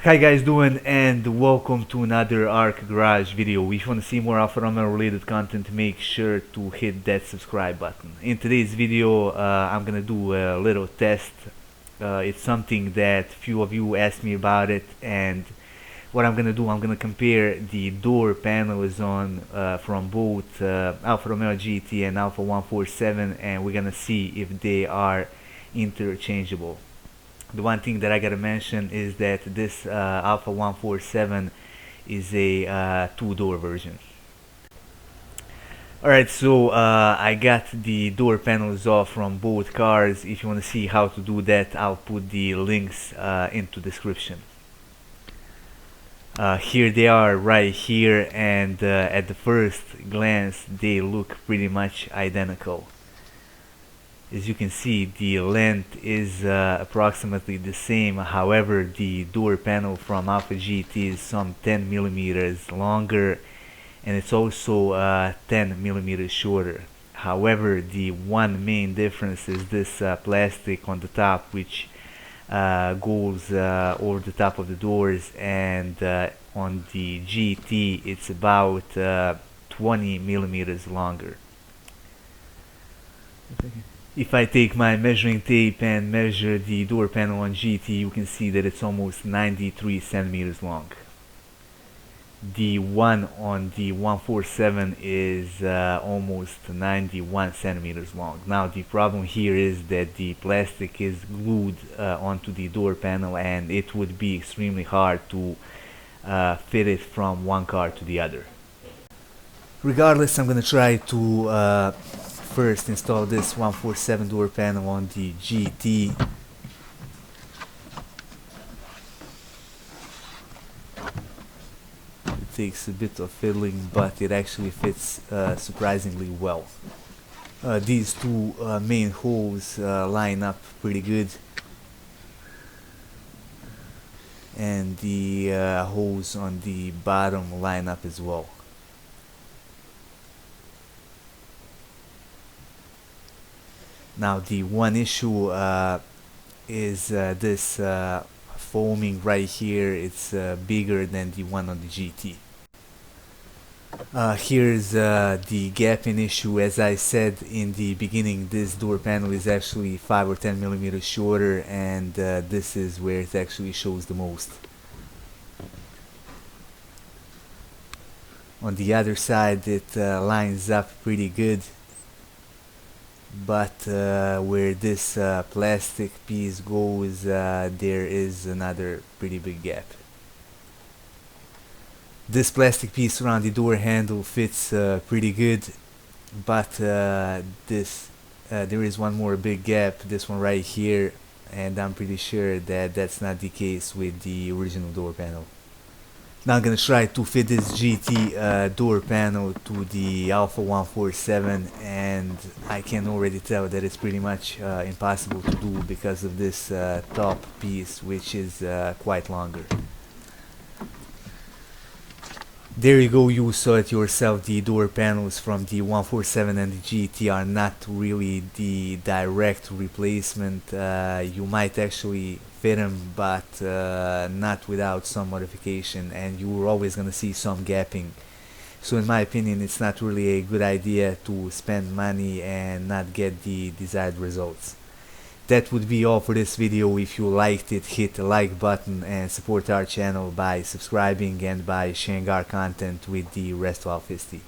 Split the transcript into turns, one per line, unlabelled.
Hi guys, doing and welcome to another Arc Garage video. If you want to see more Alfa Romeo related content, make sure to hit that subscribe button. In today's video, I'm gonna do a little test. It's something that few of you asked me about it, and what I'm gonna do, I'm gonna compare the door panels on from both Alfa Romeo GT and Alfa 147, and we're gonna see if they are interchangeable. The one thing that I gotta mention is that this Alfa 147 is a two-door version. Alright, so I got the door panels off from both cars. If you want to see how to do that, I'll put the links into description. Here they are right here, and at the first glance they look pretty much identical. As you can see, the length is approximately the same. However, the door panel from Alfa GT is some 10 millimeters longer, and it's also 10 millimeters shorter. However, the one main difference is this plastic on the top, which goes over the top of the doors, and on the GT it's about 20 millimeters longer. If I take my measuring tape and measure the door panel on GT, you can see that it's almost 93 centimeters long. The one on the 147 is almost 91 centimeters long. Now the problem here is that the plastic is glued onto the door panel, and it would be extremely hard to fit it from one car to the other. Regardless, I'm gonna try to first install this 147 door panel on the GT. It takes a bit of fiddling, but it actually fits surprisingly well. These two main holes line up pretty good, and the holes on the bottom line up as well. Now the one issue is this foaming right here. It's bigger than the one on the GT. Here's the gapping issue. As I said in the beginning, this door panel is actually 5 or 10 millimeters shorter, and this is where it actually shows the most. On the other side, it lines up pretty good, but where this plastic piece goes, there is another pretty big gap. This plastic piece around the door handle fits pretty good, but there is one more big gap, this one right here, and I'm pretty sure that that's not the case with the original door panel. Now I'm gonna try to fit this GT door panel to the Alfa 147, and I can already tell that it's pretty much impossible to do because of this top piece, which is quite longer. There you go, you saw it yourself. The door panels from the 147 and the GT are not really the direct replacement. You might actually fit them, but not without some modification, and you're always gonna see some gapping. So in my opinion, it's not really a good idea to spend money and not get the desired results. That would be all for this video. If you liked it, hit the like button and support our channel by subscribing and by sharing our content with the rest of Alfisti.